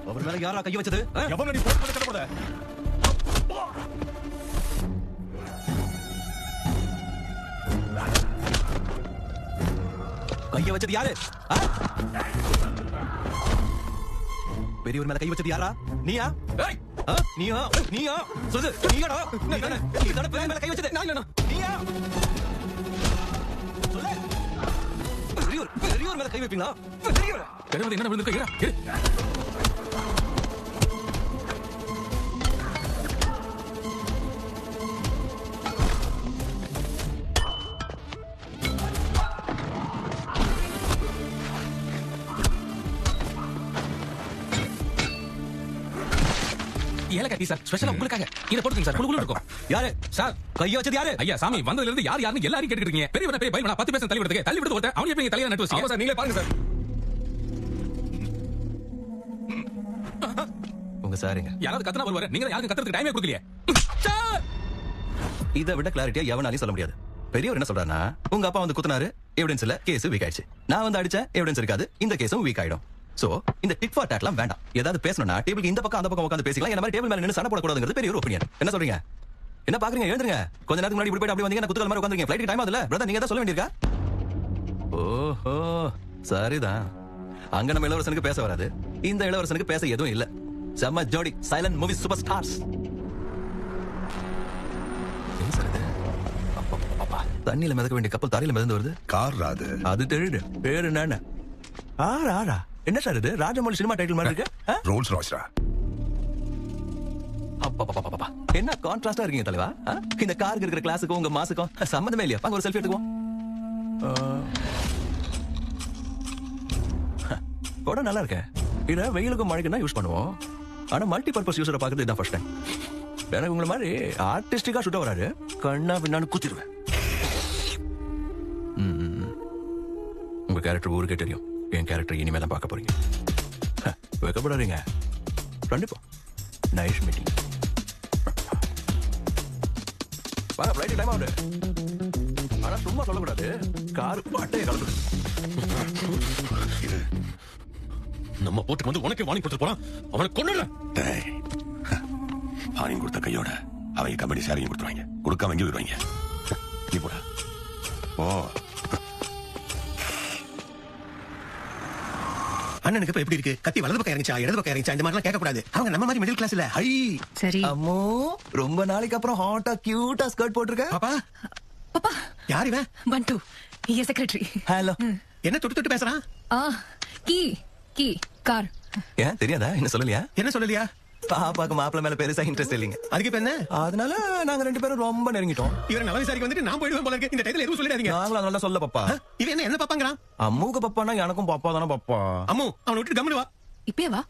அவர் மேல யாரா கைய வச்சது? எவன நீ போட்டு கட்ட போற? கைய வச்சது யாரு? பெரியவர் மேல கை வச்சது யாரா? நீயா? நீயா? நீயா? சொல்லு. நீயாடா? நீதானே பெரியவர் மேல கை வச்சது? நீயா? சொல்லு. பெரியவர் மேல கை வைப்பீங்களா? பெரியவர் என்ன விழுந்திருக்க? ஏலக்காய் சார் ஸ்பெஷலா உங்களுக்காக இத போடுங்க சார். குளு இருக்கும். யாரு சார் கைய வச்சது யாரு? ஐயா சாமி வந்ததுல இருந்து யாருன்னு எல்லாரும் கேட்டுக்கிட்டீங்க. பெரியவன போய் பயமா 10 பேச தள்ளி விடுறது ஒருத்த அவனே போய் தலையில நட்டு வச்சு. சார் நீங்களே பாருங்க சார். உங்க சாருங்க யாராவது கத்தனா வருவாரு. நீங்க யாருக்கு கத்துறதுக்கு டைமே கொடுக்கலையே. இதை விட கிளாரிட்டியா எவனாலையும் சொல்ல முடியாது. பெரியவர் என்ன சொல்றாருன்னா, உங்க அப்பா வந்து குத்துனாரு, எவிடன்ஸ் இல்ல, கேஸ் வீக் ஆயிடுச்சு. நான் வந்து அடிச்சேன், எவிடன்ஸ் இருக்காது, இந்த கேஸும் வீக் ஆயிடும். சோ இந்த டிக் ஃபார் டாட்லாம் வேண்டாம். ஏதாவது பேசணும்னா டேபிளுக்கு இந்த பக்கம் அந்த பக்கம் உட்கார்ந்து பேசிக்கலாம். என்ன மாதிரி டேபிள் மேல நின்னு சண்டை போடக்கூடாதுங்கிறது பெரிய ஒரு ஒபினியன். என்ன சொல்றீங்க? என்ன பாக்குறீங்க? எழுந்துருங்க. கொஞ்ச நேரத்துக்கு முன்னாடி இப்படி போய் அப்படி வந்தீங்க, குத்துக்கல் மாதிரி உட்கார்ந்தீங்க. ஃளைட்டுக்கு டைம் ஆகுதுல பிரதர், நீங்க தான் சொல்ல வேண்டியிருக்கா? ஓஹோ சரிதான். அங்க நம்ம இளவரசனுக்கு பேச வராது, இந்த இளவரசனுக்கு பேச எதுவும் இல்ல. செம்ம ஜோடி, சைலண்ட் மூவி சூப்பர் ஸ்டார்ஸ். என்ன சார் இது? தண்ணியில மிதக்க வேண்டிய கப்பல் தரையில மிதந்து வருது. கார் ராது. அது தெரியுது. பேரு என்ன? ஆரா. என்ன சார் இது? ராஜமௌழி சினிமா டைட்டில் மாதிரி இருக்கு. ரோல்ஸ் ராய்ஸ்ரா. அப்பா என்ன கான்ட்ராஸ்டா இருக்கீங்க தலைவா. இந்த காருக்கு இருக்கிற கிளாஸுக்கும் உங்க மாசுக்கும் சம்பந்தமே இல்லையா? பாங்க ஒரு செல்ஃபி எடுத்துக்குவோம். கூட நல்லா இருக்கேன். இத வெயிலுக்கும் மழைக்கும் தான் யூஸ் பண்ணுவோம். ஆனா மல்டி பர்பஸ் யூஸரை பாக்குறது இதான் ஃபர்ஸ்ட் டைம். எனக்கு உங்களை மாதிரி ஆர்டிஸ்டிக்கா சுட்ட வராது. கண்ணா பின்னான்னு குத்திடுவேன். உங்க கேரக்டர் ஊருக்கே தெரியும். என் கேரக்டர் இனிமே தான் பார்க்க போறீங்க. வைக்கப்படாதீங்க. கண்டிப்பா நைஸ் மீட்டிங். வாங்க, ஃளைட் டைம் ஆகுது. ஆனா சும்மா சொல்லக்கூடாது. கார் பாட்டையே கலந்துது. நம்ம போட்டு வந்து உனக்கு வாங்கி கொடுத்து போறான். அவனை கொன்னுடல. வாங்கி கொடுத்த கையோட அவங்க கம்பெனி சாரியும் கொடுத்துருவாங்க. கொடுக்காம எங்கே வருவாங்க? நீ போடா. ஓ அண்ணனுக்கு இப்ப எப்படி இருக்கு? கத்தி வலது பக்கம் இறங்கிச்சா இடது பக்கம் இறங்கிச்சா இந்த மாதிரிலாம் கேட்க கூடாது. அவங்க நம்ம மாதிரி மிடில் கிளாஸ்ல ஹை. சரி அம்மோ, ரொம்ப நாளைக்கு அப்புறம் ஹாட்டா கியூட்டா ஸ்கர்ட் போட்டுருக்க. பாப்பா பாப்பா யார் இவன்? பண்டு ஏ செக்ரட்டரி. ஹலோ. என்ன தொட்டு தொட்டு பேசுறான்? கீ கீ கார். ஏன் தெரியாதா? என்ன சொல்லலையா? என்ன சொல்லலையா? பாப்பாக்கு மாப்பிள்ள மேல பெருசா இன்ட்ரெஸ்ட் இல்லைங்க. அதுக்கு இப்ப என்ன? அதனால நாங்க ரெண்டு பேரும் ரொம்ப நெருங்கிட்டோம். இவன் நல விசாரிக்க வந்துட்டு நான் போயிடுவேன் போல இருக்கு. இந்த டைட்டில் எதுவும் சொல்லிடாதீங்க. நாங்களும் அதனால சொல்ல பாப்பா. இவன் என்ன பாப்பாங்கறான்? அம்முக்கு பாப்பானா எனக்கும் பாப்பா தானே பாப்பா. அம்மு அவனை விட்டு கம்முனு வா. இப்பயே வா.